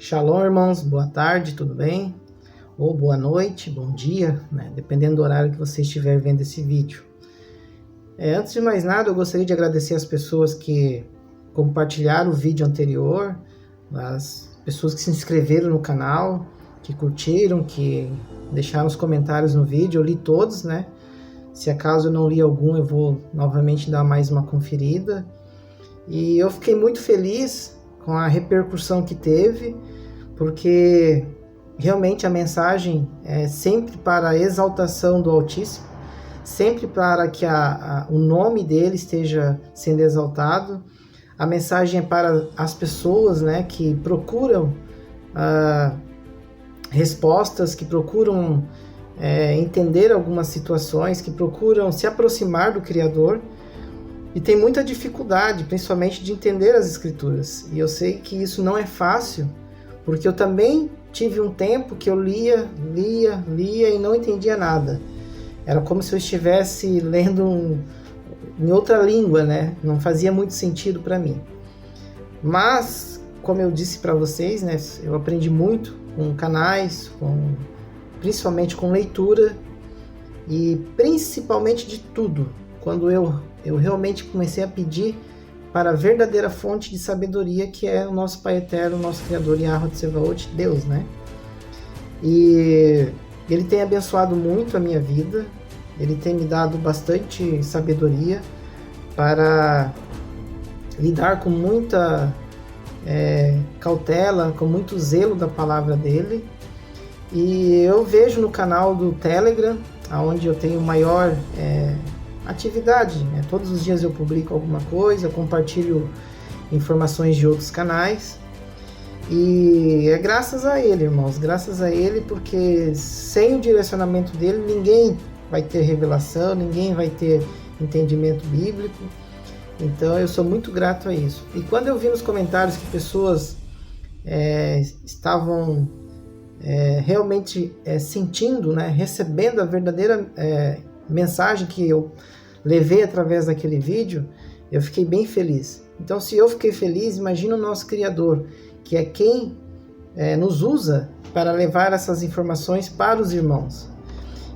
Shalom, irmãos, boa tarde, tudo bem? Ou boa noite, bom dia, né? Dependendo do horário que você estiver vendo esse vídeo. Antes de mais nada, eu gostaria de agradecer as pessoas que compartilharam o vídeo anterior, as pessoas que se inscreveram no canal, que curtiram, que deixaram os comentários no vídeo. Eu li todos, né? Se acaso eu não li algum, eu vou novamente dar mais uma conferida. E eu fiquei muito feliz com a repercussão que teve, porque realmente a mensagem é sempre para a exaltação do Altíssimo, sempre para que o nome dele esteja sendo exaltado. A mensagem é para as pessoas, né, que procuram respostas, que procuram entender algumas situações, que procuram se aproximar do Criador e tem muita dificuldade, principalmente de entender as Escrituras. E eu sei que isso não é fácil, porque eu também tive um tempo que eu lia e não entendia nada. Era como se eu estivesse lendo em outra língua, né? Não fazia muito sentido para mim. Mas, como eu disse para vocês, né, eu aprendi muito com canais, principalmente com leitura e principalmente de tudo. Quando eu realmente comecei a pedir para a verdadeira fonte de sabedoria, que é o nosso Pai Eterno, o nosso Criador, Yahweh Tsevaot, Deus, né? E Ele tem abençoado muito a minha vida, Ele tem me dado bastante sabedoria para lidar com muita cautela, com muito zelo da palavra dele. E eu vejo no canal do Telegram, onde eu tenho maior atividade, né? Todos os dias eu publico alguma coisa, eu compartilho informações de outros canais, e é graças a ele, irmãos, graças a ele, porque sem o direcionamento dele ninguém vai ter revelação, ninguém vai ter entendimento bíblico. Então eu sou muito grato a isso. E quando eu vi nos comentários que pessoas estavam realmente sentindo, né, recebendo a verdadeira mensagem que eu levei através daquele vídeo, eu fiquei bem feliz. Então, se eu fiquei feliz, imagina o nosso Criador, que é quem nos usa para levar essas informações para os irmãos.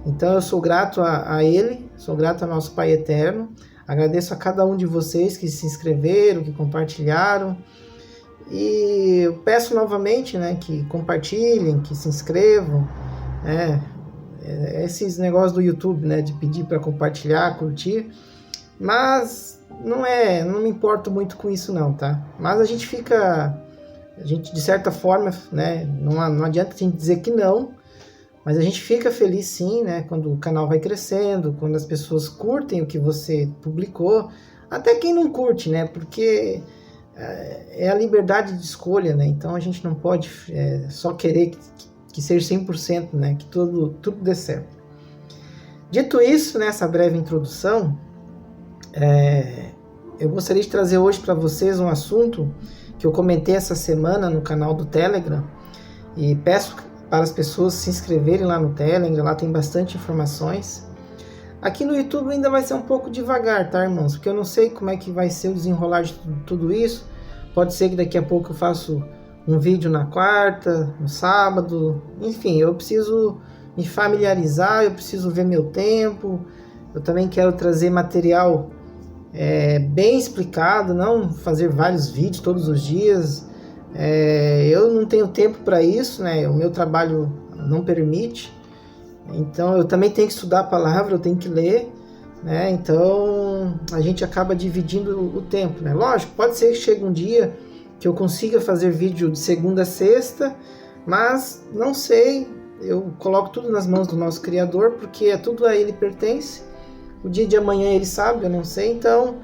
Então, eu sou grato a Ele, sou grato ao nosso Pai Eterno, agradeço a cada um de vocês que se inscreveram, que compartilharam, e eu peço novamente, né, que compartilhem, que se inscrevam, esses negócios do YouTube, né, de pedir para compartilhar, curtir, mas não me importo muito com isso não, tá? Mas a gente de certa forma, né, não adianta a gente dizer que não, mas a gente fica feliz sim, né, quando o canal vai crescendo, quando as pessoas curtem o que você publicou, até quem não curte, né, porque é a liberdade de escolha, né, então a gente não pode só querer que seja 100%, né, que tudo dê certo. Dito isso, nessa breve introdução, eu gostaria de trazer hoje para vocês um assunto que eu comentei essa semana no canal do Telegram, e peço para as pessoas se inscreverem lá no Telegram, lá tem bastante informações. Aqui no YouTube ainda vai ser um pouco devagar, tá, irmãos? Porque eu não sei como é que vai ser o desenrolar de tudo isso. Pode ser que daqui a pouco eu faço um vídeo na quarta, no sábado, enfim, eu preciso me familiarizar, eu preciso ver meu tempo. Eu também quero trazer material bem explicado, não fazer vários vídeos todos os dias. Eu não tenho tempo para isso, né? O meu trabalho não permite. Então eu também tenho que estudar a palavra, eu tenho que ler, né? Então a gente acaba dividindo o tempo, né? Lógico, pode ser que chegue um dia que eu consiga fazer vídeo de segunda a sexta, mas não sei, eu coloco tudo nas mãos do nosso Criador, porque tudo a Ele pertence. O dia de amanhã Ele sabe, eu não sei, então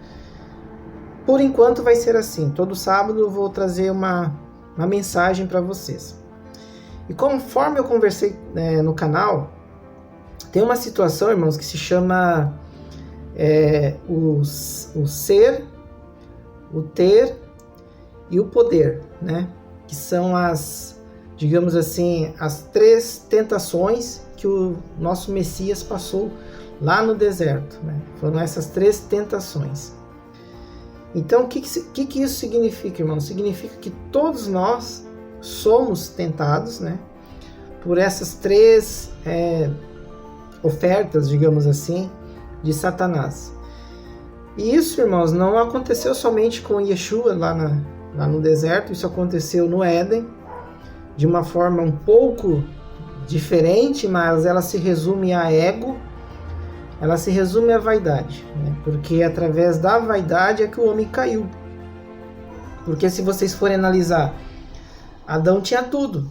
por enquanto vai ser assim. Todo sábado eu vou trazer uma mensagem para vocês. E conforme eu conversei no canal, tem uma situação, irmãos, que se chama o ser, o ter e o poder, né? Que são digamos assim, as 3 tentações que o nosso Messias passou lá no deserto, né? Foram essas 3 tentações. Então, o que isso significa, irmão? Significa que todos nós somos tentados, né, por essas três ofertas, digamos assim, de Satanás. E isso, irmãos, não aconteceu somente com Yeshua lá no deserto, isso aconteceu no Éden, de uma forma um pouco diferente, mas ela se resume a ego, ela se resume à vaidade, né? Porque através da vaidade é que o homem caiu. Porque se vocês forem analisar, Adão tinha tudo.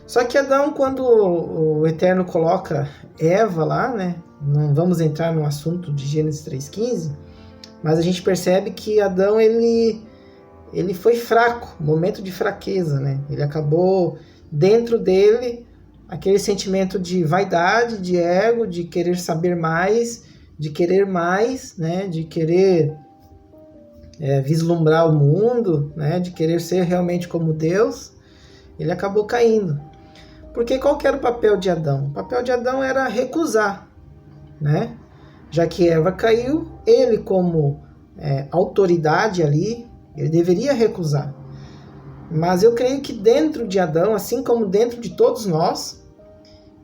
Só que Adão, quando o Eterno coloca Eva lá, né? Não vamos entrar no assunto de Gênesis 3,15, mas a gente percebe que Adão, ele foi fraco, momento de fraqueza, né? Ele acabou dentro dele aquele sentimento de vaidade, de ego, de querer saber mais, de querer mais, né? De querer vislumbrar o mundo, né? De querer ser realmente como Deus. Ele acabou caindo. Porque qual que era o papel de Adão? O papel de Adão era recusar, né? Já que Eva caiu, ele como autoridade ali, ele deveria recusar. Mas eu creio que dentro de Adão, assim como dentro de todos nós,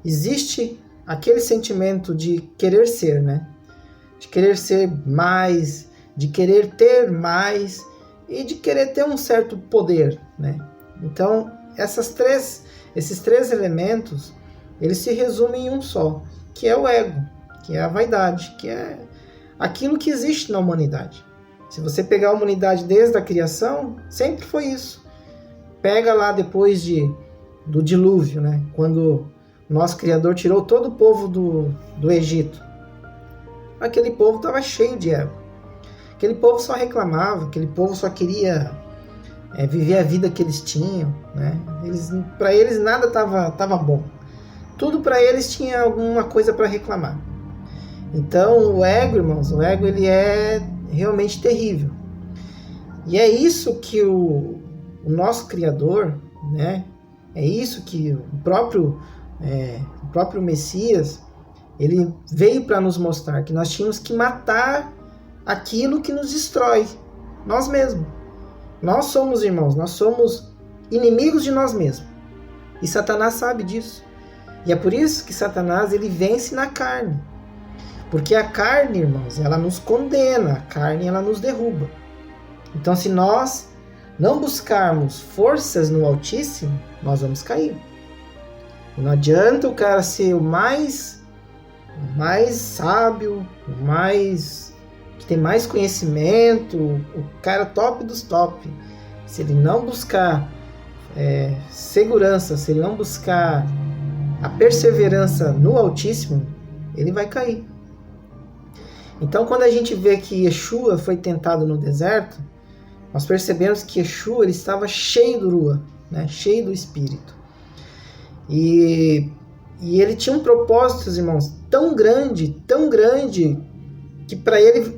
existe aquele sentimento de querer ser, né? De querer ser mais, de querer ter mais e de querer ter um certo poder, né? Então, esses três elementos, eles se resumem em um só, que é o ego, que é a vaidade, que é aquilo que existe na humanidade. Se você pegar a humanidade desde a criação, sempre foi isso. Pega lá depois do dilúvio, né? Quando o nosso Criador tirou todo o povo do Egito. Aquele povo estava cheio de ego. Aquele povo só reclamava, aquele povo só queria viver a vida que eles tinham, né? Para eles nada estava bom. Tudo para eles tinha alguma coisa para reclamar. Então o ego, irmãos, ele é realmente terrível. E é isso que o nosso Criador, né? É isso que o próprio Messias, ele veio para nos mostrar, que nós tínhamos que matar aquilo que nos destrói, nós mesmos. Nós somos, irmãos, nós somos inimigos de nós mesmos. E Satanás sabe disso. E é por isso que Satanás, ele vence na carne. Porque a carne, irmãos, ela nos condena, a carne, ela nos derruba. Então, se nós não buscarmos forças no Altíssimo, nós vamos cair. Não adianta o cara ser o mais sábio, que tem mais conhecimento, o cara top dos top. Se ele não buscar segurança, se ele não buscar a perseverança no Altíssimo, ele vai cair. Então, quando a gente vê que Yeshua foi tentado no deserto, nós percebemos que Yeshua, ele estava cheio do Ruach, né? Cheio do Espírito. E ele tinha um propósito, irmãos, tão grande, que para ele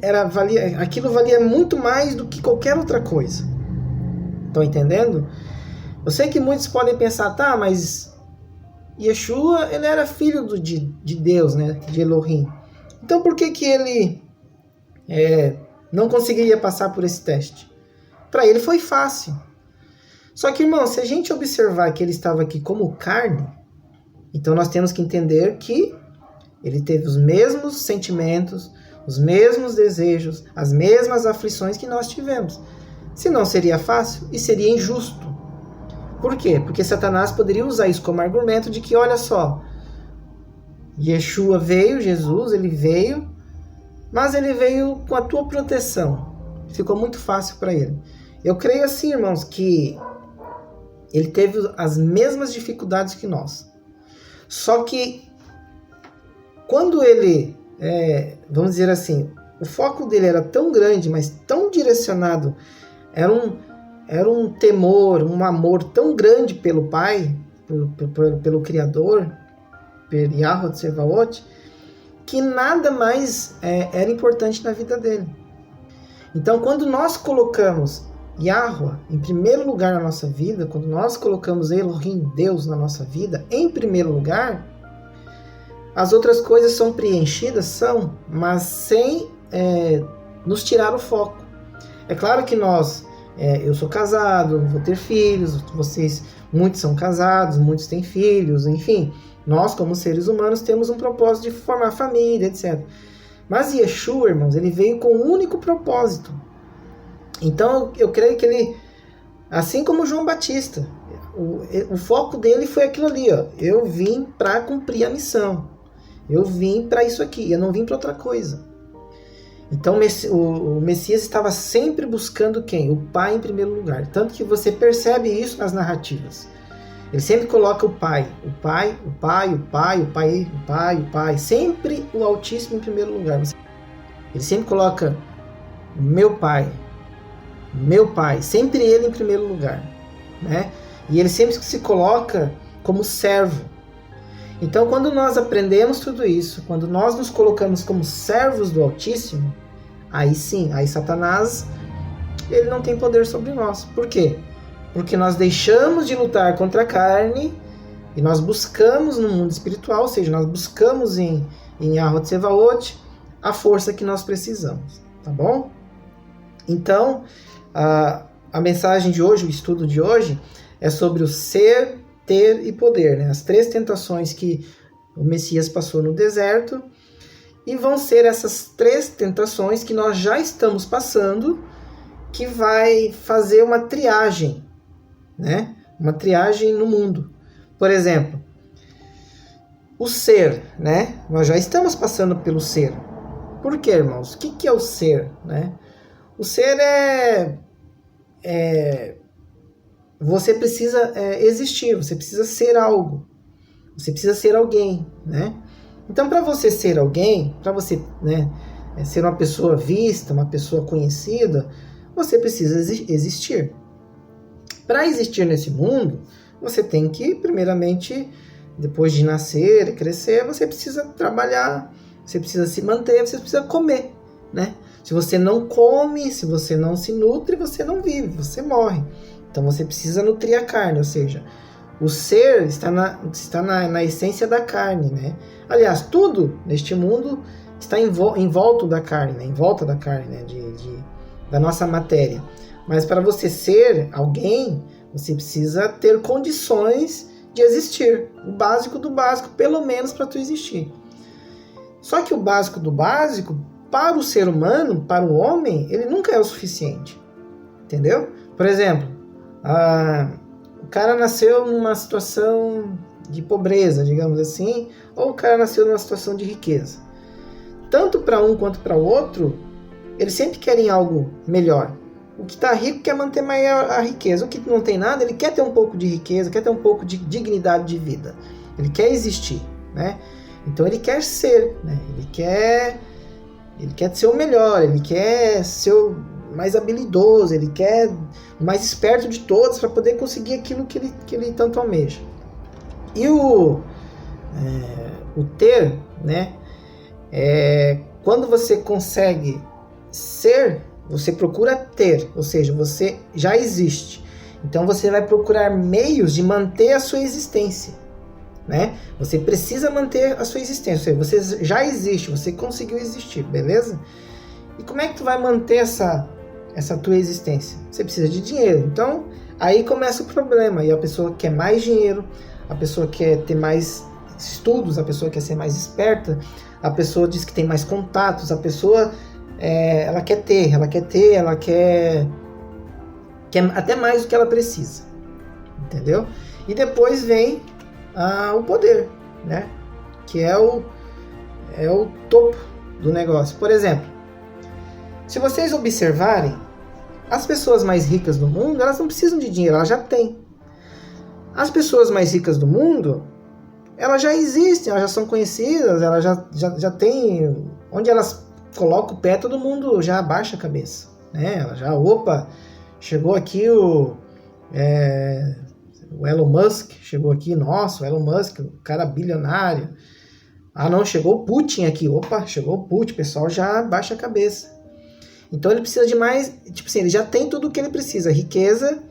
aquilo valia muito mais do que qualquer outra coisa. Estão entendendo? Eu sei que muitos podem pensar, tá, mas Yeshua, ele era filho de Deus, né? De Elohim. Então por que ele não conseguiria passar por esse teste? Para ele foi fácil. Só que, irmão, se a gente observar que ele estava aqui como carne, então nós temos que entender que ele teve os mesmos sentimentos, os mesmos desejos, as mesmas aflições que nós tivemos. Senão seria fácil e seria injusto. Por quê? Porque Satanás poderia usar isso como argumento de que, olha só, Yeshua veio, Jesus, ele veio, mas ele veio com a tua proteção. Ficou muito fácil para ele. Eu creio assim, irmãos, que ele teve as mesmas dificuldades que nós. Só que quando ele, vamos dizer assim, o foco dele era tão grande, mas tão direcionado, era um temor, um amor tão grande pelo Pai, pelo Criador, pelo Yahweh Tsevaot, que nada mais era importante na vida dele. Então, quando nós colocamos Yahweh em primeiro lugar na nossa vida, quando nós colocamos Elohim, Deus, na nossa vida, em primeiro lugar, as outras coisas são preenchidas, mas sem nos tirar o foco. É claro que nós eu sou casado, vou ter filhos, vocês, muitos são casados, muitos têm filhos, enfim, nós como seres humanos temos um propósito de formar família, etc. Mas Yeshua, irmãos, ele veio com um único propósito. Então eu creio que ele, assim como João Batista, o foco dele foi aquilo ali, ó, eu vim para cumprir a missão, eu vim para isso aqui, eu não vim para outra coisa. Então o Messias estava sempre buscando quem? O Pai em primeiro lugar. Tanto que você percebe isso nas narrativas. Ele sempre coloca o Pai. O Pai, o Pai, o Pai, o Pai, o Pai, o Pai. Sempre o Altíssimo em primeiro lugar. Ele sempre coloca o meu Pai. Meu Pai. Sempre ele em primeiro lugar. Né? E ele sempre se coloca como servo. Então, quando nós aprendemos tudo isso, quando nós nos colocamos como servos do Altíssimo, aí sim, aí Satanás, ele não tem poder sobre nós. Por quê? Porque nós deixamos de lutar contra a carne e nós buscamos no mundo espiritual, ou seja, nós buscamos em Yahweh Tsevaot a força que nós precisamos, tá bom? Então, a mensagem de hoje, o estudo de hoje, é sobre o ser, ter e poder, né? As 3 tentações que o Messias passou no deserto, e vão ser essas 3 tentações que nós já estamos passando, que vai fazer uma triagem, né? Uma triagem no mundo. Por exemplo, o ser, né? Nós já estamos passando pelo ser. Por quê, irmãos? O que é o ser, né? O ser você precisa existir, você precisa ser algo, você precisa ser alguém, né? Então, para você ser alguém, para você, né, ser uma pessoa vista, uma pessoa conhecida, você precisa existir. Para existir nesse mundo, você tem que, primeiramente, depois de nascer e crescer, você precisa trabalhar, você precisa se manter, você precisa comer, né? Se você não come, se você não se nutre, você não vive, você morre. Então você precisa nutrir a carne, ou seja, o ser está na essência da carne, né? Aliás, tudo neste mundo está em volta da carne, né? Em volta da carne, né? Da nossa matéria. Mas para você ser alguém, você precisa ter condições de existir. O básico do básico, pelo menos para tu existir. Só que o básico do básico, para o ser humano, para o homem, ele nunca é o suficiente. Entendeu? Por exemplo, o cara nasceu numa situação de pobreza, digamos assim, ou o cara nasceu numa situação de riqueza. Tanto para um quanto para o outro, eles sempre querem algo melhor. O que está rico quer manter mais a riqueza. O que não tem nada, ele quer ter um pouco de riqueza, quer ter um pouco de dignidade de vida. Ele quer existir, né? Então ele quer ser, né? Ele quer ser o melhor, ele quer ser o mais habilidoso, ele quer o mais esperto de todos para poder conseguir aquilo que ele tanto almeja. E o ter, né? Quando você consegue ser, você procura ter, ou seja, você já existe. Então você vai procurar meios de manter a sua existência, né? Você precisa manter a sua existência, ou seja, você já existe, você conseguiu existir, beleza? E como é que tu vai manter essa tua existência? Você precisa de dinheiro. Então, aí começa o problema. E a pessoa quer mais dinheiro, a pessoa quer ter mais estudos, a pessoa quer ser mais esperta, a pessoa diz que tem mais contatos, a pessoa ela quer até mais do que ela precisa. Entendeu? E depois vem o poder, né? Que é o topo do negócio. Por exemplo, se vocês observarem, as pessoas mais ricas do mundo, elas não precisam de dinheiro, elas já têm. As pessoas mais ricas do mundo, elas já existem, elas já são conhecidas, elas já têm... Onde elas colocam o pé, todo mundo já abaixa a cabeça, né? Ela já, chegou aqui o Elon Musk, chegou aqui, nossa, o Elon Musk, o cara bilionário. Não, chegou o Putin aqui, chegou o Putin, o pessoal já abaixa a cabeça. Então ele precisa de mais, tipo assim, ele já tem tudo o que ele precisa, riqueza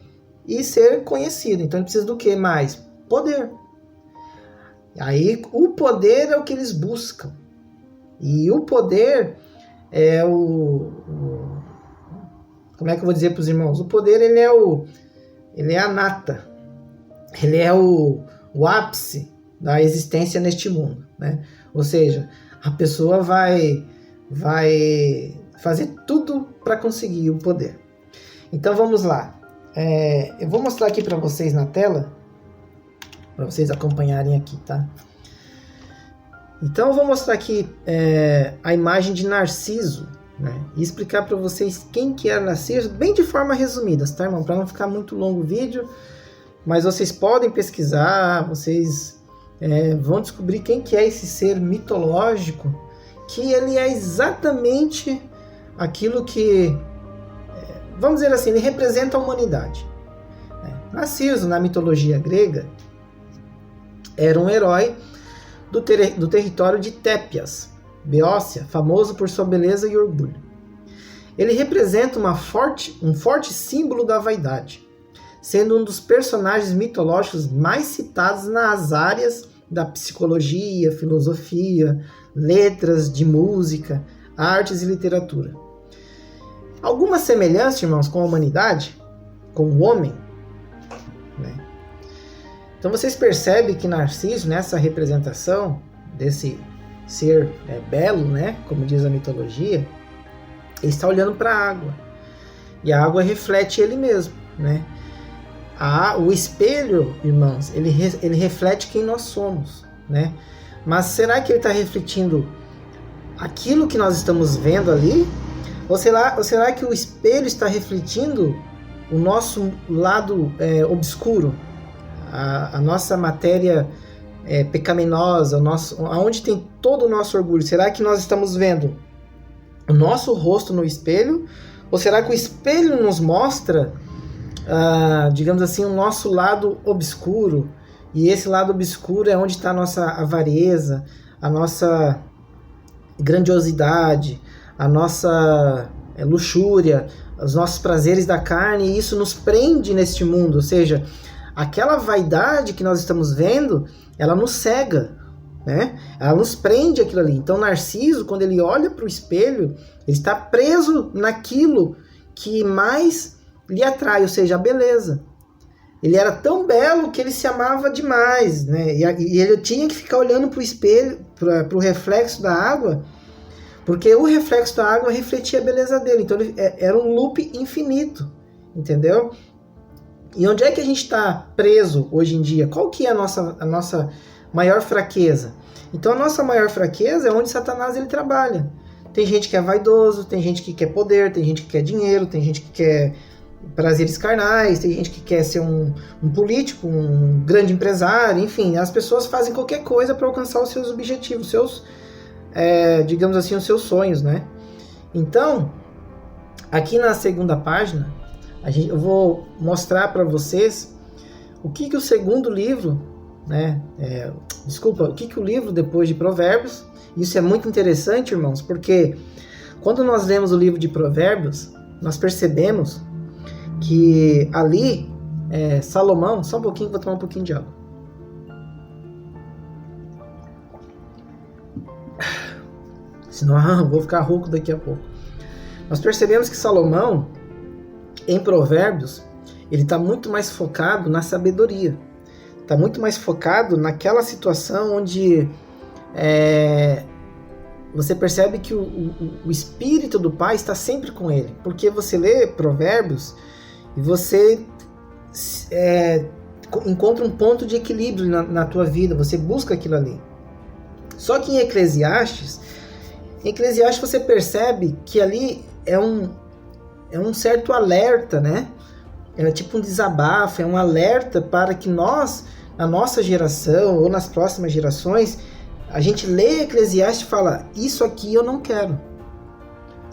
e ser conhecido. Então ele precisa do que mais? Poder. Aí o poder é o que eles buscam. E o poder é como é que eu vou dizer para os irmãos? O poder, ele é a nata, ele é o ápice da existência neste mundo, né? Ou seja, a pessoa vai fazer tudo para conseguir o poder. Então vamos lá. Eu vou mostrar aqui para vocês na tela, para vocês acompanharem aqui, tá? Então eu vou mostrar aqui a imagem de Narciso, né? E explicar para vocês quem que era Narciso, bem de forma resumida, tá, irmão? Para não ficar muito longo o vídeo, mas vocês podem pesquisar, vocês vão descobrir quem que é esse ser mitológico, que ele é exatamente aquilo que, vamos dizer assim, ele representa a humanidade. Narciso, na mitologia grega, era um herói do território de Tépias, Beócia, famoso por sua beleza e orgulho. Ele representa um forte símbolo da vaidade, sendo um dos personagens mitológicos mais citados nas áreas da psicologia, filosofia, letras, de música, artes e literatura. Alguma semelhança, irmãos, com a humanidade, com o homem, né? Então vocês percebem que Narciso, nessa representação desse ser belo, né, como diz a mitologia, ele está olhando para a água. E a água reflete ele mesmo, né? O espelho, irmãos, ele reflete quem nós somos, né? Mas será que ele está refletindo aquilo que nós estamos vendo ali? Ou será que o espelho está refletindo o nosso lado obscuro? A nossa matéria pecaminosa, aonde tem todo o nosso orgulho? Será que nós estamos vendo o nosso rosto no espelho? Ou será que o espelho nos mostra, digamos assim, o nosso lado obscuro? E esse lado obscuro é onde está a nossa avareza, a nossa grandiosidade, a nossa luxúria, os nossos prazeres da carne, e isso nos prende neste mundo. Ou seja, aquela vaidade que nós estamos vendo, ela nos cega, né? Ela nos prende aquilo ali. Então Narciso, quando ele olha para o espelho, ele está preso naquilo que mais lhe atrai, ou seja, a beleza. Ele era tão belo que ele se amava demais, né? E ele tinha que ficar olhando para o espelho, para o reflexo da água, porque o reflexo da água refletia a beleza dele. Então era um loop infinito, entendeu? E onde é que a gente está preso hoje em dia? Qual que é a nossa maior fraqueza? Então a nossa maior fraqueza é onde Satanás ele trabalha. Tem gente que é vaidoso, tem gente que quer poder, tem gente que quer dinheiro, tem gente que quer prazeres carnais, tem gente que quer ser um político, um grande empresário, enfim, as pessoas fazem qualquer coisa para alcançar os seus objetivos, digamos assim, os seus sonhos, né? Então, aqui na segunda página, eu vou mostrar para vocês o que o segundo livro, né? O que o livro depois de Provérbios. Isso é muito interessante, irmãos, porque quando nós lemos o livro de Provérbios, nós percebemos que ali Salomão, só um pouquinho, vou tomar um pouquinho de água. Senão vou ficar rouco daqui a pouco. Nós percebemos que Salomão, em Provérbios, ele está muito mais focado na sabedoria. Está muito mais focado naquela situação onde você percebe que o Espírito do Pai está sempre com ele. Porque você lê Provérbios e você encontra um ponto de equilíbrio na tua vida, você busca aquilo ali. Só que em Eclesiastes você percebe que ali é um certo alerta, né? É tipo um desabafo, é um alerta para que nós, na nossa geração ou nas próximas gerações, a gente lê Eclesiastes e fala, isso aqui eu não quero.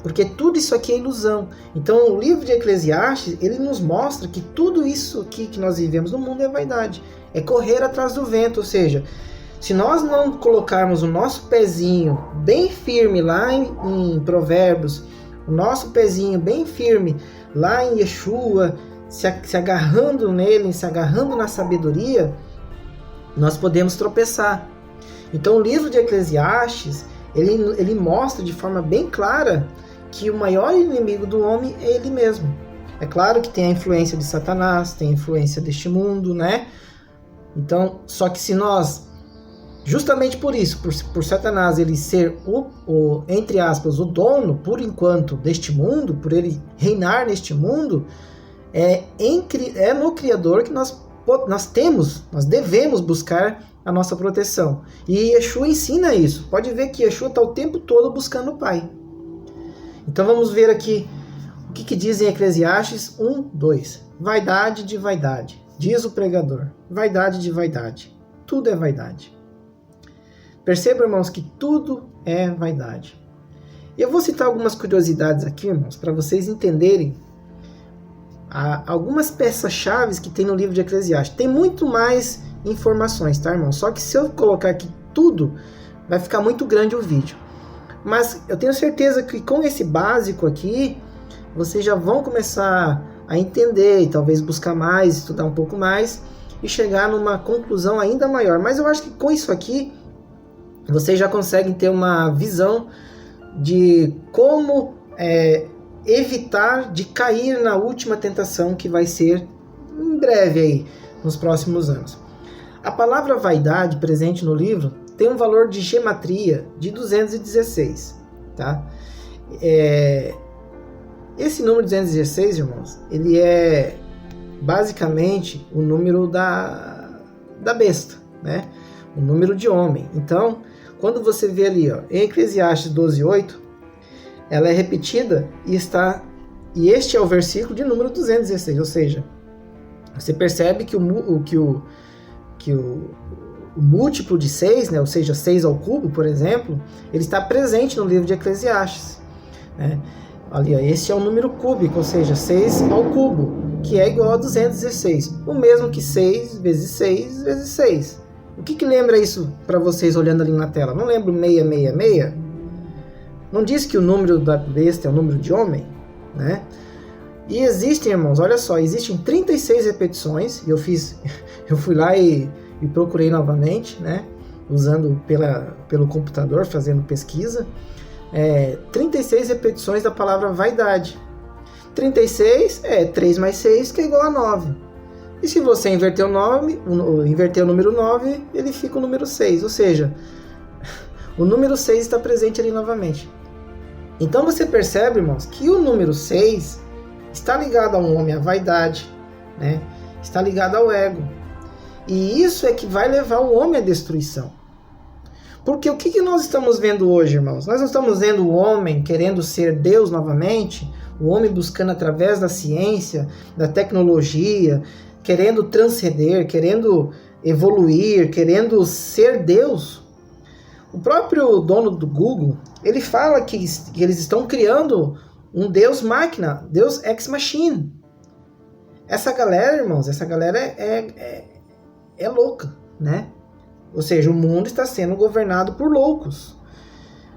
Porque tudo isso aqui é ilusão. Então o livro de Eclesiastes, ele nos mostra que tudo isso aqui que nós vivemos no mundo é vaidade. É correr atrás do vento, ou seja, se nós não colocarmos o nosso pezinho bem firme lá em Provérbios, o nosso pezinho bem firme lá em Yeshua, se agarrando nele, se agarrando na sabedoria, nós podemos tropeçar. Então o livro de Eclesiastes, ele mostra de forma bem clara que o maior inimigo do homem é ele mesmo. É claro que tem a influência de Satanás, tem a influência deste mundo, né? Então, só que se nós, justamente por isso, por Satanás ele ser entre aspas, o dono, por enquanto, deste mundo, por ele reinar neste mundo, é no Criador que nós devemos buscar a nossa proteção. E Yeshua ensina isso. Pode ver que Yeshua está o tempo todo buscando o Pai. Então vamos ver aqui o que diz em Eclesiastes 1:2. Vaidade de vaidade, diz o pregador. Vaidade de vaidade. Tudo é vaidade. Percebam, irmãos, que tudo é vaidade. Eu vou citar algumas curiosidades aqui, irmãos, para vocês entenderem algumas peças-chave que tem no livro de Eclesiastes. Tem muito mais informações, tá, irmão? Só que se eu colocar aqui tudo, vai ficar muito grande o vídeo. Mas eu tenho certeza que com esse básico aqui, vocês já vão começar a entender e talvez buscar mais, estudar um pouco mais e chegar numa conclusão ainda maior. Mas eu acho que com isso aqui, vocês já conseguem ter uma visão de como evitar de cair na última tentação que vai ser em breve aí, nos próximos anos. A palavra vaidade presente no livro tem um valor de gematria de 216, tá? Esse número 216, irmãos, ele é basicamente o número da besta, né? O número de homem. Então, quando você vê ali, ó, em Eclesiastes 12:8, ela é repetida e este é o versículo de número 216, ou seja, você percebe que o múltiplo de 6, né, ou seja, 6 ao cubo, por exemplo, ele está presente no livro de Eclesiastes, né? Ali, ó, esse é o número cúbico, ou seja, 6 ao cubo, que é igual a 216, o mesmo que 6 vezes 6 vezes 6. O que lembra isso para vocês olhando ali na tela? Não lembra o 666? Não diz que o número da besta é o número de homem, né? E existem, irmãos, olha só, existem 36 repetições, e eu fui lá e procurei novamente, né? Usando pelo computador, fazendo pesquisa, 36 repetições da palavra vaidade. 36 é 3 mais 6, que é igual a 9. E se você inverter o número 9, ele fica o número 6, ou seja, o número 6 está presente ali novamente. Então você percebe, irmãos, que o número 6 está ligado ao homem, à vaidade, né? Está ligado ao ego. E isso é que vai levar o homem à destruição. Porque o que nós estamos vendo hoje, irmãos? Nós não estamos vendo o homem querendo ser Deus novamente, o homem buscando através da ciência, da tecnologia, querendo transcender, querendo evoluir, querendo ser Deus. O próprio dono do Google, ele fala que eles estão criando um Deus máquina, Deus ex machina. Essa galera, irmãos, é louca, né? Ou seja, o mundo está sendo governado por loucos.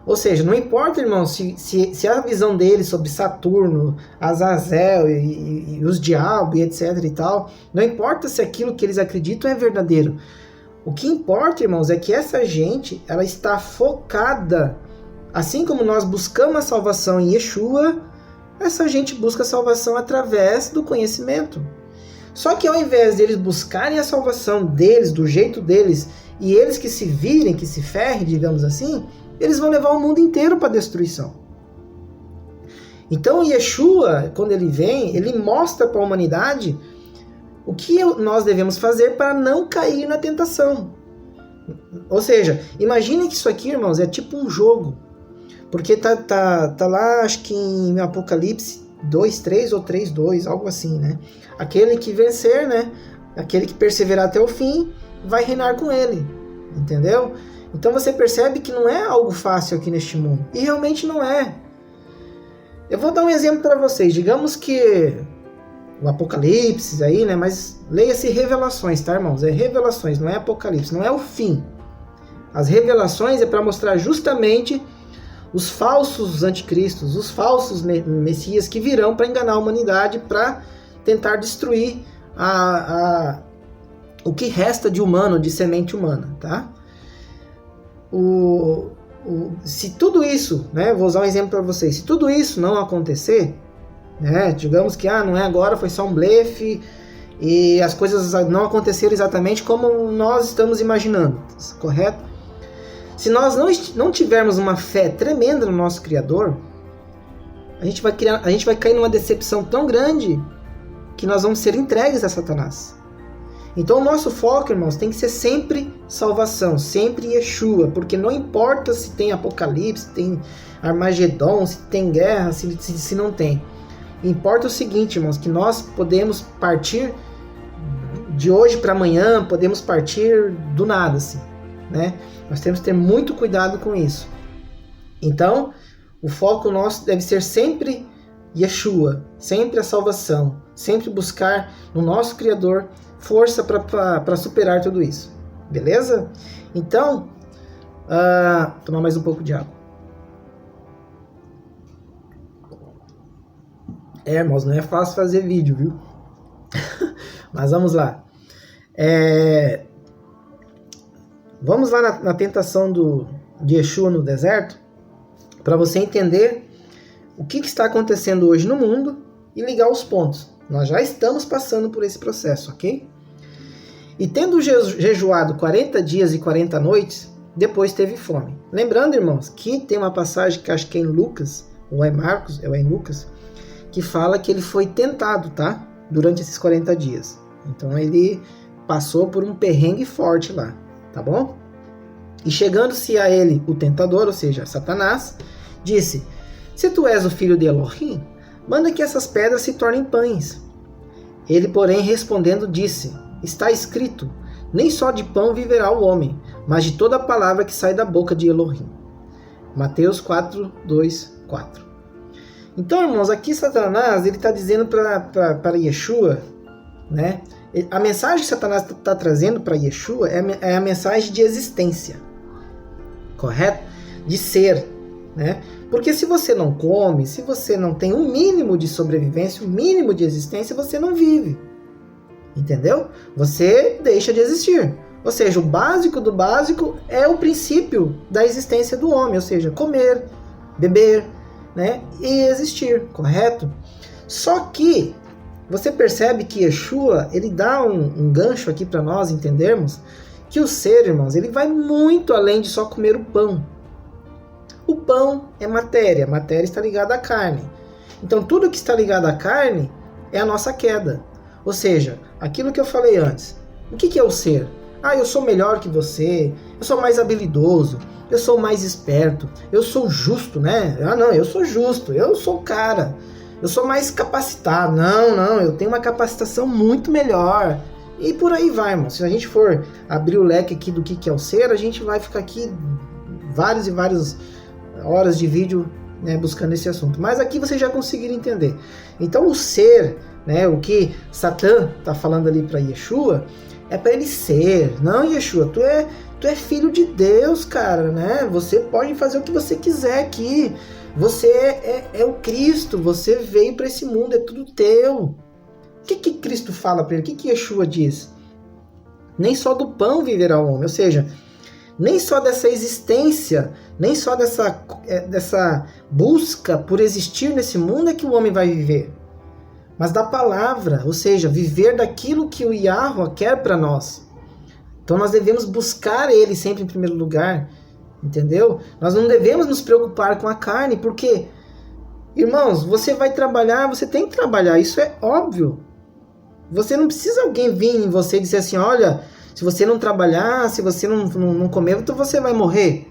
Ou seja, não importa, irmãos, se a visão deles sobre Saturno, Azazel e os diabos e etc e tal, não importa se aquilo que eles acreditam é verdadeiro. O que importa, irmãos, é que essa gente, ela está focada, assim como nós buscamos a salvação em Yeshua, essa gente busca a salvação através do conhecimento. Só que ao invés deles buscarem a salvação deles, do jeito deles, e eles que se virem, que se ferrem, digamos assim, eles vão levar o mundo inteiro para a destruição. Então Yeshua, quando ele vem, ele mostra para a humanidade o que nós devemos fazer para não cair na tentação. Ou seja, imagine que isso aqui, irmãos, é tipo um jogo. Porque tá lá, acho que em Apocalipse 2:3 ou 3:2, algo assim, né? Aquele que vencer, né? Aquele que perseverar até o fim, vai reinar com ele. Entendeu? Então você percebe que não é algo fácil aqui neste mundo. E realmente não é. Eu vou dar um exemplo para vocês. Digamos que o Apocalipse aí, né? Mas leia-se Revelações, tá, irmãos? É Revelações, não é Apocalipse, não é o fim. As Revelações é para mostrar justamente os falsos anticristos, os falsos messias que virão para enganar a humanidade, para tentar destruir o que resta de humano, de semente humana, tá? O se tudo isso, né, vou usar um exemplo para vocês, se tudo isso não acontecer, né, digamos que não é agora, foi só um blefe e as coisas não aconteceram exatamente como nós estamos imaginando, correto? Se nós não tivermos uma fé tremenda no nosso Criador, a gente vai cair numa decepção tão grande que nós vamos ser entregues a Satanás. Então o nosso foco, irmãos, tem que ser sempre salvação, sempre Yeshua, porque não importa se tem Apocalipse, se tem Armagedon, se tem guerra, se não tem. Importa o seguinte, irmãos, que nós podemos partir de hoje para amanhã, podemos partir do nada, assim, né? Nós temos que ter muito cuidado com isso. Então, o foco nosso deve ser sempre Yeshua, sempre a salvação, sempre buscar no nosso Criador força para superar tudo isso. Beleza? Então, tomar mais um pouco de água. Irmãos, não é fácil fazer vídeo, viu? Mas vamos lá. Vamos lá na tentação de Yeshua no deserto, para você entender o que está acontecendo hoje no mundo e ligar os pontos. Nós já estamos passando por esse processo, ok? E tendo jejuado 40 dias e 40 noites, depois teve fome. Lembrando, irmãos, que tem uma passagem que acho que é em Lucas, ou é Marcos, ou é em Lucas, que fala que ele foi tentado, tá? Durante esses 40 dias. Então ele passou por um perrengue forte lá, tá bom? E chegando-se a ele o tentador, ou seja, Satanás, disse: se tu és o filho de Elohim, manda que essas pedras se tornem pães. Ele, porém, respondendo, disse: está escrito, nem só de pão viverá o homem, mas de toda a palavra que sai da boca de Elohim. Mateus 4, 2, 4. Então, irmãos, aqui Satanás está dizendo para Yeshua, né? A mensagem que Satanás está trazendo para Yeshua é a mensagem de existência, correto? De ser, né? Porque se você não come, se você não tem um mínimo de sobrevivência, um mínimo de existência, você não vive. Entendeu? Você deixa de existir. Ou seja, o básico do básico é o princípio da existência do homem, ou seja, comer, beber, né? E existir, correto? Só que você percebe que Yeshua, ele dá um gancho aqui para nós entendermos que o ser, irmãos, ele vai muito além de só comer o pão. O pão é matéria, a matéria está ligada à carne. Então tudo que está ligado à carne é a nossa queda. Ou seja, aquilo que eu falei antes. O que é o ser? Eu sou melhor que você, eu sou mais habilidoso, eu sou mais esperto, eu sou justo, né? Não, eu sou justo, eu sou o cara, eu sou mais capacitado. Não, eu tenho uma capacitação muito melhor. E por aí vai, irmão. Se a gente for abrir o leque aqui do que é o ser, a gente vai ficar aqui várias e várias horas de vídeo, né, buscando esse assunto. Mas aqui vocês já conseguiram entender. Então o ser, né, o que Satã está falando ali para Yeshua, é para ele ser. Não, Yeshua, tu é filho de Deus, cara, né? Você pode fazer o que você quiser aqui. Você é o Cristo, você veio para esse mundo, é tudo teu. O que Cristo fala para ele? O que Yeshua diz? Nem só do pão viverá o homem, ou seja, nem só dessa existência, nem só dessa busca por existir nesse mundo é que o homem vai viver, mas da palavra, ou seja, viver daquilo que o Yahweh quer para nós. Então nós devemos buscar ele sempre em primeiro lugar, entendeu? Nós não devemos nos preocupar com a carne, porque, irmãos, você vai trabalhar, você tem que trabalhar, isso é óbvio. Você não precisa alguém vir em você e dizer assim, olha, se você não trabalhar, se você não comer, então você vai morrer.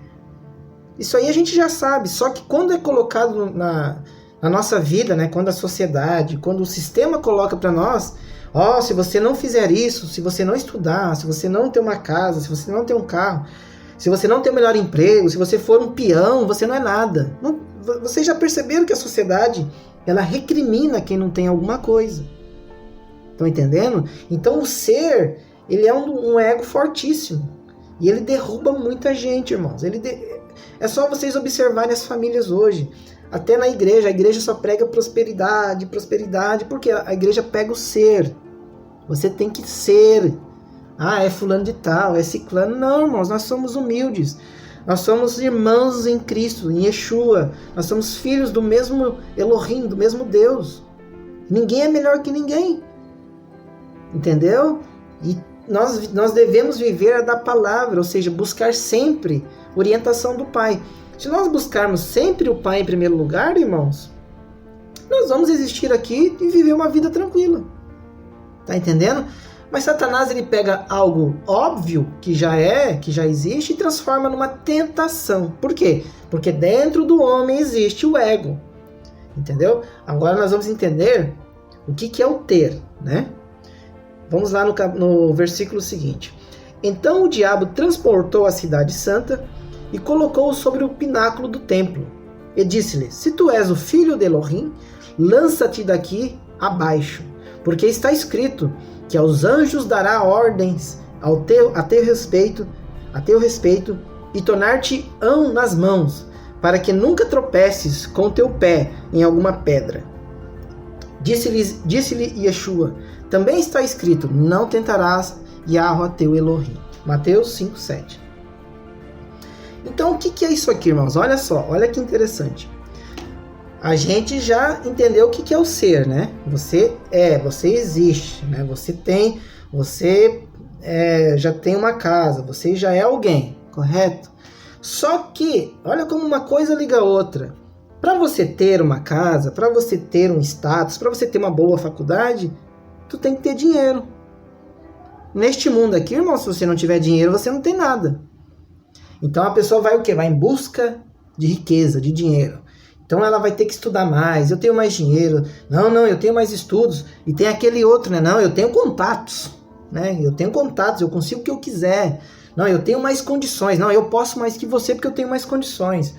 Isso aí a gente já sabe, só que quando é colocado na nossa vida, né, quando a sociedade, quando o sistema coloca para nós, se você não fizer isso, se você não estudar, se você não ter uma casa, se você não ter um carro, se você não ter o melhor emprego, se você for um peão, você não é nada. Vocês já perceberam que a sociedade, ela recrimina quem não tem alguma coisa. Estão entendendo? Então o ser, ele é um ego fortíssimo. E ele derruba muita gente, irmãos. É só vocês observarem as famílias hoje. Até na igreja, a igreja só prega prosperidade, porque a igreja pega o ser. Você tem que ser. É fulano de tal, é ciclano. Não, irmãos, nós somos humildes. Nós somos irmãos em Cristo, em Yeshua. Nós somos filhos do mesmo Elohim, do mesmo Deus. Ninguém é melhor que ninguém. Entendeu? E nós devemos viver da palavra, ou seja, buscar sempre orientação do Pai. Se nós buscarmos sempre o Pai em primeiro lugar, irmãos, nós vamos existir aqui e viver uma vida tranquila. Tá entendendo? Mas Satanás, ele pega algo óbvio, que já existe, e transforma numa tentação. Por quê? Porque dentro do homem existe o ego. Entendeu? Agora nós vamos entender o que é o ter, né? Vamos lá no versículo seguinte. Então o diabo transportou a cidade santa e colocou-o sobre o pináculo do templo. E disse-lhe, se tu és o filho de Elohim, lança-te daqui abaixo, porque está escrito que aos anjos dará ordens a teu respeito, e tornar-te-ão nas mãos, para que nunca tropeces com teu pé em alguma pedra. Disse-lhe Yeshua, também está escrito, não tentarás Yahweh teu Elohim. Mateus 5:7. Então o que é isso aqui, irmãos? Olha só, olha que interessante. A gente já entendeu o que é o ser, né? Você existe, né? Você já tem uma casa, você já é alguém, correto? Só que, olha como uma coisa liga a outra. Para você ter uma casa, para você ter um status, para você ter uma boa faculdade, tu tem que ter dinheiro. Neste mundo aqui, irmão, se você não tiver dinheiro, você não tem nada. Então a pessoa vai o quê? Vai em busca de riqueza, de dinheiro. Então ela vai ter que estudar mais. Eu tenho mais dinheiro. Não, eu tenho mais estudos. E tem aquele outro, né? Não, eu tenho contatos, né? Eu tenho contatos, eu consigo o que eu quiser. Não, eu tenho mais condições. Não, eu posso mais que você porque eu tenho mais condições.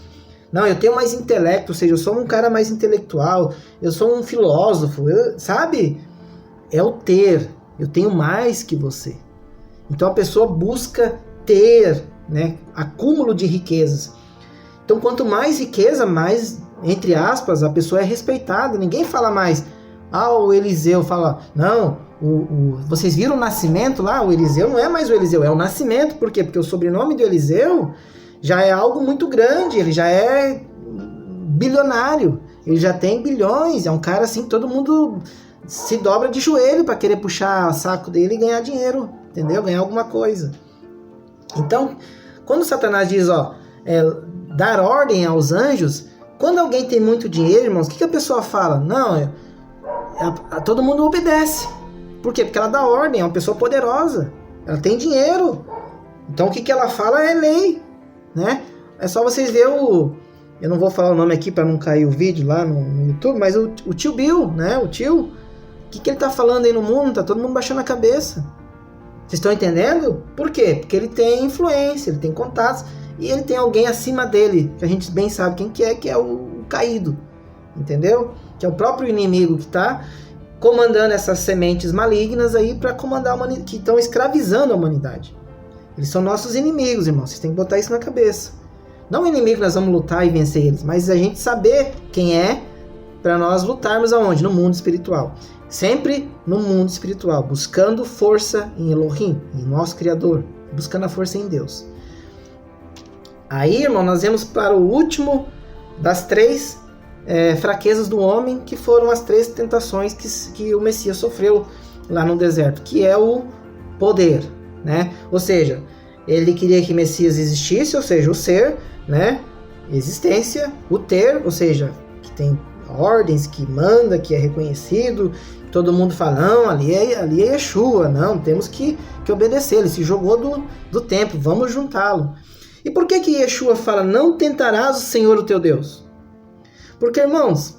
Não, eu tenho mais intelecto, ou seja, eu sou um cara mais intelectual. Eu sou um filósofo, sabe? É o ter. Eu tenho mais que você. Então a pessoa busca ter, né? Acúmulo de riquezas. Então quanto mais riqueza, mais, entre aspas, a pessoa é respeitada. Ninguém fala mais. O Eliseu fala, não, vocês viram o nascimento lá? O Eliseu não é mais o Eliseu, é o nascimento. Por quê? Porque o sobrenome do Eliseu já é algo muito grande, ele já é bilionário, ele já tem bilhões, é um cara assim, todo mundo se dobra de joelho para querer puxar o saco dele e ganhar dinheiro, entendeu? Ganhar alguma coisa. Então, quando Satanás diz, dar ordem aos anjos, quando alguém tem muito dinheiro, irmãos, o que a pessoa fala? Não, todo mundo obedece. Por quê? Porque ela dá ordem, é uma pessoa poderosa, ela tem dinheiro. Então o que ela fala é lei, né? É só vocês verem eu não vou falar o nome aqui para não cair o vídeo lá no YouTube, mas o tio Bill, né? O tio, o que ele tá falando aí no mundo? Tá todo mundo baixando a cabeça. Vocês estão entendendo? Por quê? Porque ele tem influência, ele tem contatos, e ele tem alguém acima dele, que a gente bem sabe quem que é o caído, entendeu? Que é o próprio inimigo que está comandando essas sementes malignas aí para comandar a humanidade, que estão escravizando a humanidade. Eles são nossos inimigos, irmãos, vocês têm que botar isso na cabeça. Não o inimigo nós vamos lutar e vencer eles, mas a gente saber quem é para nós lutarmos aonde? No mundo espiritual. Sempre no mundo espiritual, buscando força em Elohim, em nosso Criador, buscando a força em Deus. Aí, irmão, nós vamos para o último das três fraquezas do homem, que foram as três tentações que o Messias sofreu lá no deserto, que é o poder, né? Ou seja, ele queria que Messias existisse, ou seja, o ser, né? Existência, o ter, ou seja, que tem ordens, que manda, que é reconhecido, todo mundo fala, não, ali é Yeshua, não, temos que obedecer, ele se jogou do templo, vamos juntá-lo. E por que Yeshua fala, não tentarás o Senhor o teu Deus? Porque, irmãos,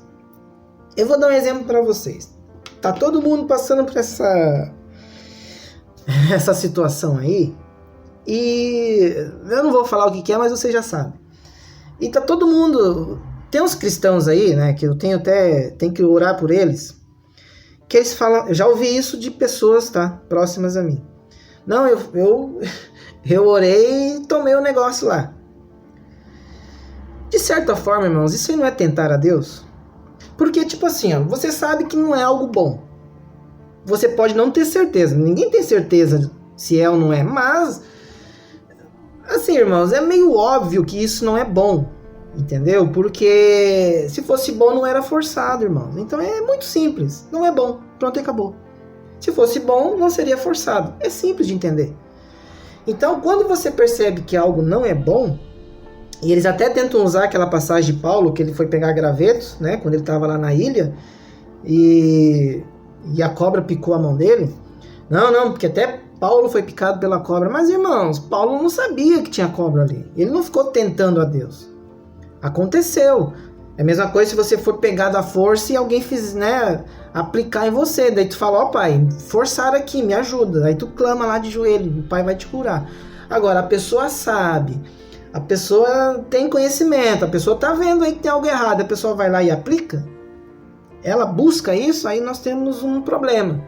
eu vou dar um exemplo para vocês. Tá todo mundo passando por essa situação aí, e eu não vou falar o que é, mas você já sabe. E tá todo mundo... Tem uns cristãos aí, né, que eu tenho que orar por eles, que eles falam... Eu já ouvi isso de pessoas, tá, próximas a mim. Não, eu orei e tomei o negócio lá. De certa forma, irmãos, isso aí não é tentar a Deus? Porque, tipo assim, você sabe que não é algo bom. Você pode não ter certeza. Ninguém tem certeza se é ou não é. Mas Assim, irmãos, é meio óbvio que isso não é bom, entendeu? Porque se fosse bom não era forçado, irmãos. Então é muito simples, não é bom, pronto e acabou. Se fosse bom, não seria forçado. É simples de entender. Então, quando você percebe que algo não é bom, e eles até tentam usar aquela passagem de Paulo, que ele foi pegar gravetos, né, quando ele estava lá na ilha, e a cobra picou a mão dele. Não, porque até Paulo foi picado pela cobra. Mas, irmãos, Paulo não sabia que tinha cobra ali. Ele não ficou tentando a Deus. Aconteceu. É a mesma coisa se você for pegar da força e alguém fiz, né, aplicar em você. Daí tu fala, ó pai, forçaram aqui, me ajuda. Aí tu clama lá de joelho, o pai vai te curar. Agora, a pessoa sabe, a pessoa tem conhecimento, a pessoa tá vendo aí que tem algo errado, a pessoa vai lá e aplica, ela busca isso, aí nós temos um problema,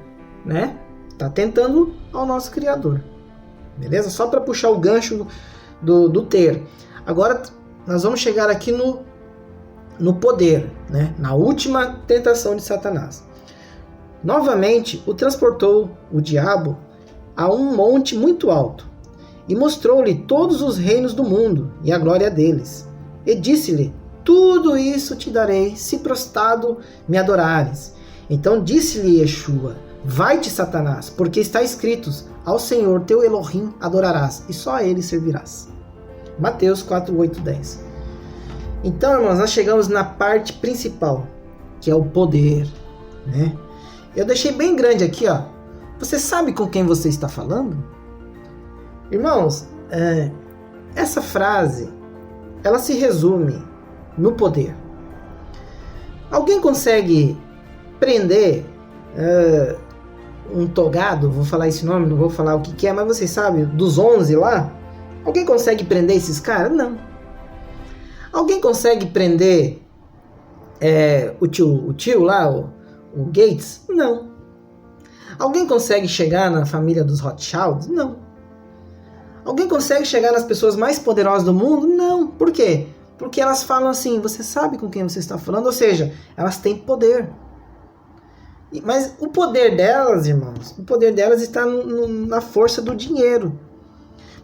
né? Tá tentando ao nosso Criador. Beleza? Só para puxar o gancho do ter. Agora, nós vamos chegar aqui no poder, né? Na última tentação de Satanás. Novamente, o transportou o diabo a um monte muito alto e mostrou-lhe todos os reinos do mundo e a glória deles. E disse-lhe, tudo isso te darei, se prostrado me adorares. Então disse-lhe Yeshua, vai-te, Satanás, porque está escrito, ao Senhor teu Elohim adorarás, e só a ele servirás. Mateus 4, 8, 10. Então, irmãos, nós chegamos na parte principal, que é o poder, né? Eu deixei bem grande aqui, ó. Você sabe com quem você está falando? Irmãos, essa frase, ela se resume no poder. Alguém consegue prender um togado, vou falar esse nome, não vou falar o que é, mas vocês sabem, dos 11 lá, alguém consegue prender esses caras? Não. Alguém consegue prender o tio lá, o Gates? Não. Alguém consegue chegar na família dos Rothschilds? Não. Alguém consegue chegar nas pessoas mais poderosas do mundo? Não. Por quê? Porque elas falam assim, você sabe com quem você está falando? Ou seja, elas têm poder. Mas o poder delas, irmãos, o poder delas está na força do dinheiro.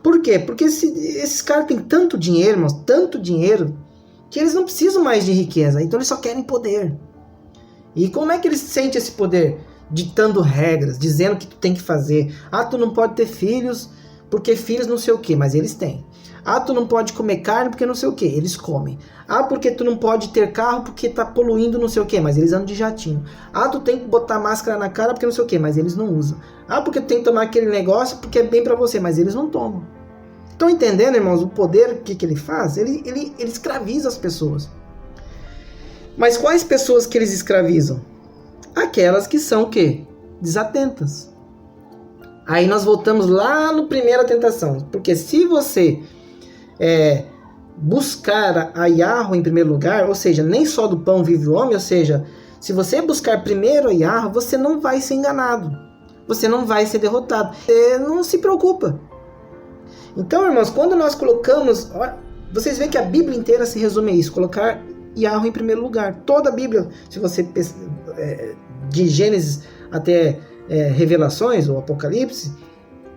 Por quê? Porque esses caras têm tanto dinheiro, irmãos, tanto dinheiro, que eles não precisam mais de riqueza. Então eles só querem poder. E como é que eles sentem esse poder? Ditando regras, dizendo o que tu tem que fazer. Ah, tu não pode ter filhos, porque filhos não sei o que, mas eles têm. Ah, tu não pode comer carne porque não sei o que, eles comem. Ah, porque tu não pode ter carro porque tá poluindo não sei o que, mas eles andam de jatinho. Ah, tu tem que botar máscara na cara porque não sei o que, mas eles não usam. Ah, porque tu tem que tomar aquele negócio porque é bem pra você, mas eles não tomam. Estão entendendo, irmãos, o poder, o que ele faz? Ele escraviza as pessoas. Mas quais pessoas que eles escravizam? Aquelas que são o quê? Desatentas. Aí nós voltamos lá no primeira tentação. Porque se você buscar a Yahweh em primeiro lugar, ou seja, nem só do pão vive o homem, ou seja, se você buscar primeiro a Yahweh, você não vai ser enganado. Você não vai ser derrotado. Você não se preocupa. Então, irmãos, quando nós colocamos... Vocês veem que a Bíblia inteira se resume a isso. Colocar Yahweh em primeiro lugar. Toda a Bíblia, se você... de Gênesis até Revelações, ou Apocalipse,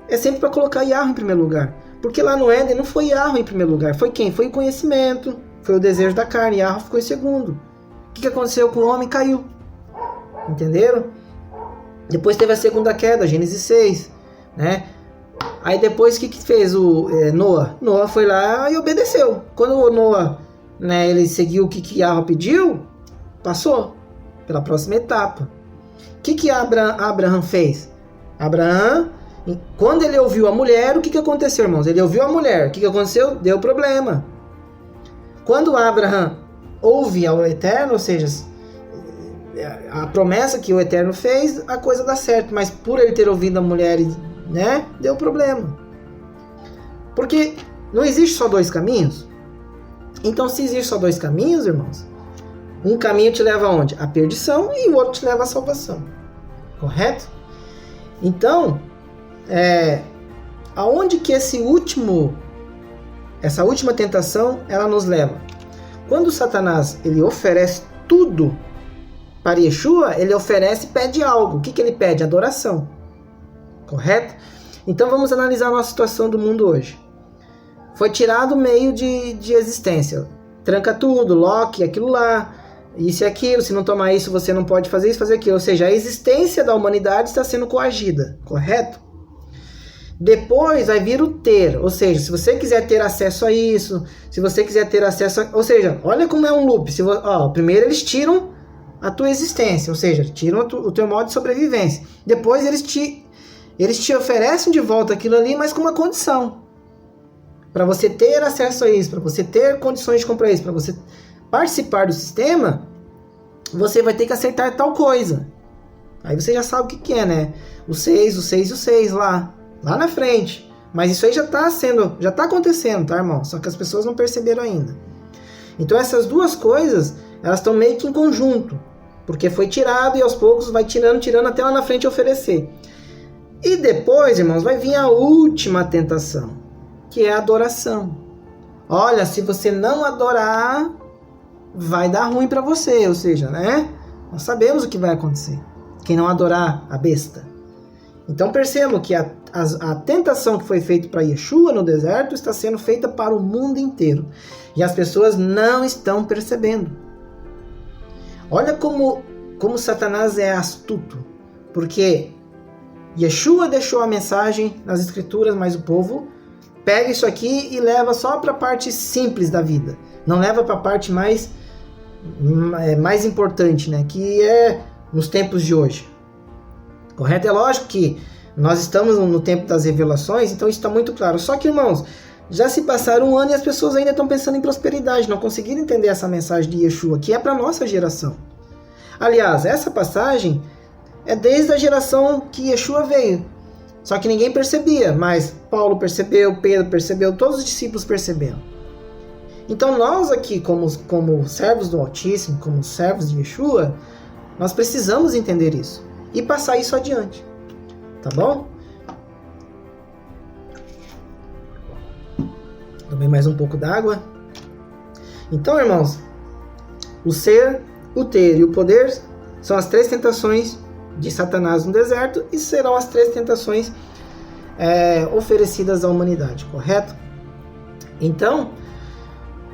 é sempre para colocar Yahweh em primeiro lugar. Porque lá no Éden não foi Yahweh em primeiro lugar. Foi quem? Foi o conhecimento. Foi o desejo da carne. Yahweh ficou em segundo. O que aconteceu com o homem? Caiu. Entenderam? Depois teve a segunda queda, Gênesis 6. Né? Aí depois o que fez o Noah? Noah foi lá e obedeceu. Quando o Noah, né, ele seguiu o que Yahweh pediu, passou pela próxima etapa. O que Abraão fez? Abraão, quando ele ouviu a mulher, o que aconteceu, irmãos? Ele ouviu a mulher, o que aconteceu? Deu problema. Quando Abraão ouve ao Eterno, ou seja, a promessa que o Eterno fez, a coisa dá certo. Mas por ele ter ouvido a mulher, né, deu problema. Porque não existe só dois caminhos. Então, se existe só dois caminhos, irmãos, um caminho te leva aonde? A perdição e o outro te leva à salvação. Correto? Então, aonde que essa última tentação, ela nos leva? Quando Satanás, ele oferece tudo para Yeshua, ele oferece e pede algo. O que ele pede? Adoração. Correto? Então vamos analisar a nossa situação do mundo hoje. foi tirado o meio de existência. Tranca tudo, lock, aquilo lá, isso e aquilo, se não tomar isso você não pode fazer isso, fazer aquilo. Ou seja, a existência da humanidade está sendo coagida, correto? Depois vai vir o ter, ou seja, se você quiser ter acesso a isso, se você quiser ter acesso a... Ou seja, olha como é um loop. Primeiro eles tiram a tua existência, ou seja, tiram o teu modo de sobrevivência. Depois eles te oferecem de volta aquilo ali, mas com uma condição. Para você ter acesso a isso, para você ter condições de comprar isso, para você participar do sistema, você vai ter que acertar tal coisa. Aí você já sabe o que é, né? O 6, o 6 e o 6 lá na frente. Mas isso aí já tá acontecendo, tá, irmão? Só que as pessoas não perceberam ainda. Então essas duas coisas, elas estão meio que em conjunto. Porque foi tirado e aos poucos vai tirando até lá na frente oferecer. E depois, irmãos, vai vir a última tentação, que é a adoração. Olha, se você não adorar, vai dar ruim para você. Ou seja, né? Nós sabemos o que vai acontecer. Quem não adorar a besta. Então percebam que a tentação que foi feita para Yeshua no deserto está sendo feita para o mundo inteiro. E as pessoas não estão percebendo. Olha como Satanás é astuto. Porque Yeshua deixou a mensagem nas escrituras, mas o povo pega isso aqui e leva só para a parte simples da vida. Não leva para a parte mais importante, né? Que é nos tempos de hoje. Correto? É lógico que nós estamos no tempo das revelações, então isso está muito claro. Só que, irmãos, já se passaram um ano e as pessoas ainda estão pensando em prosperidade, não conseguiram entender essa mensagem de Yeshua, que é para a nossa geração. Aliás, essa passagem é desde a geração que Yeshua veio. Só que ninguém percebia, mas Paulo percebeu, Pedro percebeu, todos os discípulos perceberam. Então nós aqui, como servos do Altíssimo, como servos de Yeshua, nós precisamos entender isso e passar isso adiante. Tá bom? Tomei mais um pouco d'água. Então, irmãos, o ser, o ter e o poder são as três tentações de Satanás no deserto e serão as três tentações oferecidas à humanidade, correto? Então,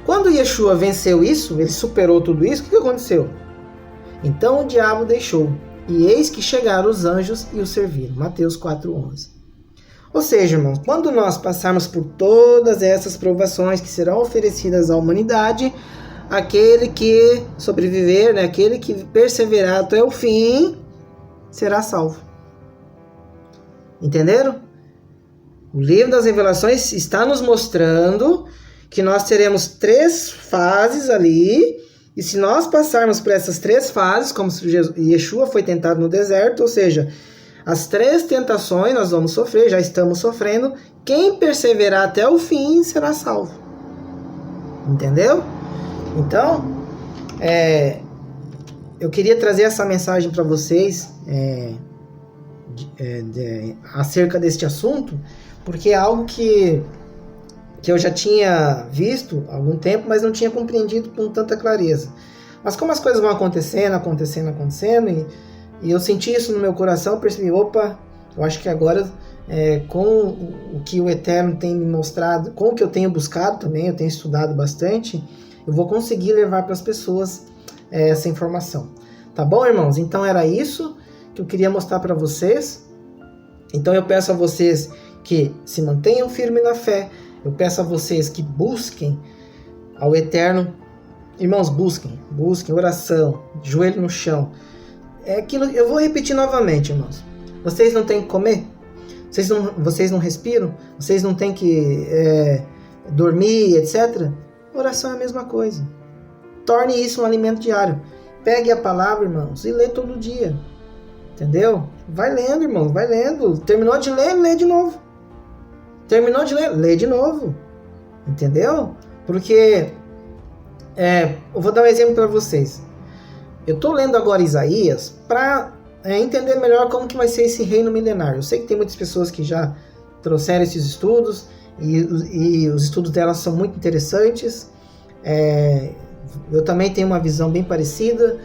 quando Yeshua venceu isso, ele superou tudo isso, o que aconteceu? Então o diabo deixou, e eis que chegaram os anjos e o serviram. Mateus 4:11. Ou seja, irmãos, quando nós passarmos por todas essas provações que serão oferecidas à humanidade, aquele que sobreviver, né, aquele que perseverar até o fim, será salvo. Entenderam? O livro das Revelações está nos mostrando que nós teremos 3 fases ali, e se nós passarmos por essas 3 fases, como Yeshua foi tentado no deserto, ou seja, as 3 tentações nós vamos sofrer, já estamos sofrendo, quem perseverar até o fim será salvo. Entendeu? Então, eu queria trazer essa mensagem para vocês acerca deste assunto, porque é algo que eu já tinha visto há algum tempo, mas não tinha compreendido com tanta clareza. Mas como as coisas vão acontecendo, e eu senti isso no meu coração, percebi, opa, eu acho que agora, com o que o Eterno tem me mostrado, com o que eu tenho buscado também, eu tenho estudado bastante, eu vou conseguir levar para as pessoas essa informação. Tá bom, irmãos? Então era isso que eu queria mostrar para vocês. Então eu peço a vocês que se mantenham firmes na fé. Eu peço a vocês que busquem ao Eterno. Irmãos, busquem oração, joelho no chão. Eu vou repetir novamente, irmãos. Vocês não têm que comer? Vocês não respiram? Vocês não têm que dormir, etc? Oração é a mesma coisa. Torne isso um alimento diário. Pegue a palavra, irmãos, e lê todo dia. Entendeu? Vai lendo, irmãos, vai lendo. Terminou de ler, lê de novo. Terminou de ler, lê de novo. Entendeu? Porque eu vou dar um exemplo para vocês. Eu estou lendo agora Isaías para entender melhor como que vai ser esse reino milenário. Eu sei que tem muitas pessoas que já trouxeram esses estudos e os estudos delas são muito interessantes. Eu também tenho uma visão bem parecida.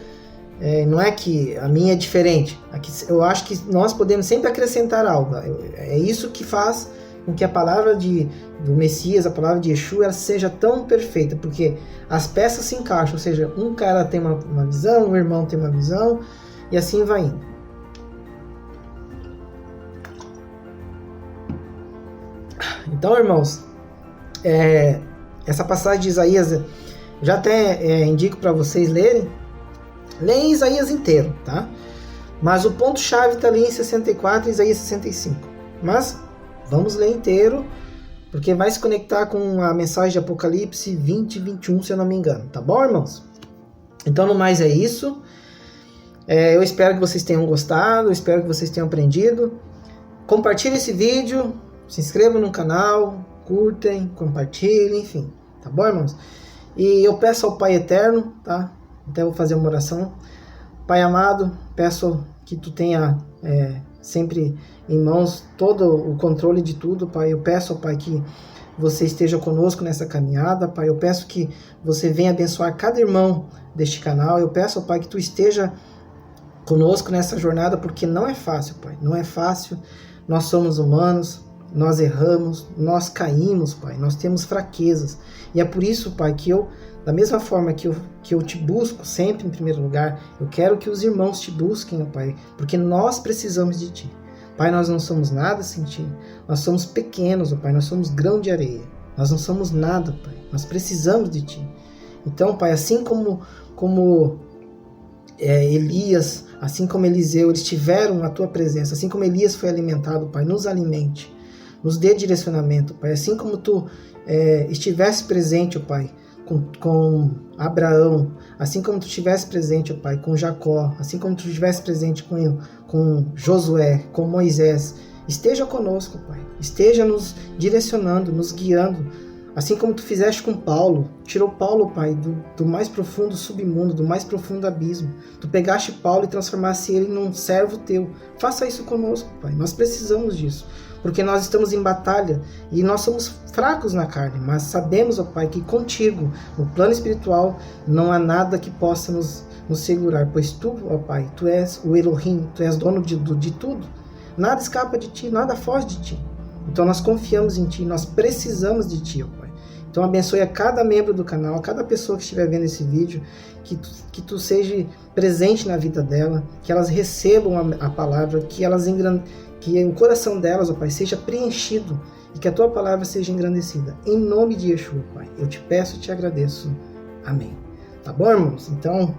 Não é que a minha é diferente. Eu acho que nós podemos sempre acrescentar algo. É isso que faz com que a palavra do Messias, a palavra de Yeshua, ela seja tão perfeita, porque as peças se encaixam, ou seja, um cara tem uma visão, um irmão tem uma visão, e assim vai indo. Então, irmãos, essa passagem de Isaías, já até indico para vocês lerem. Leem Isaías inteiro, tá? Mas o ponto-chave está ali em 64 e Isaías 65. Mas vamos ler inteiro, porque vai se conectar com a mensagem de Apocalipse 20 e 21, se eu não me engano. Tá bom, irmãos? Então, no mais é isso. Eu espero que vocês tenham gostado, eu espero que vocês tenham aprendido. Compartilhe esse vídeo, se inscrevam no canal, curtem, compartilhem, enfim. Tá bom, irmãos? E eu peço ao Pai Eterno, tá? Até vou fazer uma oração. Pai amado, peço que tu tenha sempre em mãos todo o controle de tudo, Pai. Eu peço, Pai, que você esteja conosco nessa caminhada, Pai. Eu peço que você venha abençoar cada irmão deste canal. Eu peço, Pai, que tu esteja conosco nessa jornada, porque não é fácil, Pai. Não é fácil. Nós somos humanos, nós erramos, nós caímos, Pai. Nós temos fraquezas. E é por isso, Pai, que da mesma forma que eu te busco sempre em primeiro lugar, eu quero que os irmãos te busquem, Pai, porque nós precisamos de Ti. Pai, nós não somos nada sem Ti. Nós somos pequenos, Pai, nós somos grão de areia. Nós não somos nada, Pai. Nós precisamos de Ti. Então, Pai, assim como Elias, assim como Eliseu, eles tiveram a Tua presença, assim como Elias foi alimentado, Pai, nos alimente, nos dê direcionamento, Pai, assim como Tu estivesse presente, Pai, com Abraão, assim como Tu estivesse presente, Pai, com Jacó, assim como Tu estivesse presente com Josué, com Moisés, esteja conosco, Pai, esteja nos direcionando, nos guiando, assim como Tu fizeste com Paulo, tirou Paulo, Pai, do mais profundo submundo, do mais profundo abismo, Tu pegaste Paulo e transformaste ele num servo Teu, faça isso conosco, Pai, nós precisamos disso, porque nós estamos em batalha e nós somos fracos na carne, mas sabemos, ó Pai, que contigo, no plano espiritual, não há nada que possa nos segurar, pois Tu, ó Pai, Tu és o Elohim, Tu és dono de tudo, nada escapa de Ti, nada foge de Ti, então nós confiamos em Ti, nós precisamos de Ti, ó Pai. Então abençoe a cada membro do canal, a cada pessoa que estiver vendo esse vídeo, que Tu seja presente na vida dela, que elas recebam a palavra, que o coração delas, ó Pai, seja preenchido e que a Tua palavra seja engrandecida. Em nome de Yeshua, Pai, eu te peço e te agradeço. Amém. Tá bom, irmãos? Então,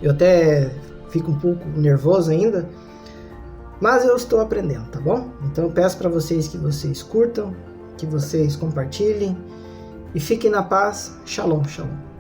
eu até fico um pouco nervoso ainda, mas eu estou aprendendo, tá bom? Então eu peço para vocês que vocês curtam, que vocês compartilhem e fiquem na paz. Shalom, shalom.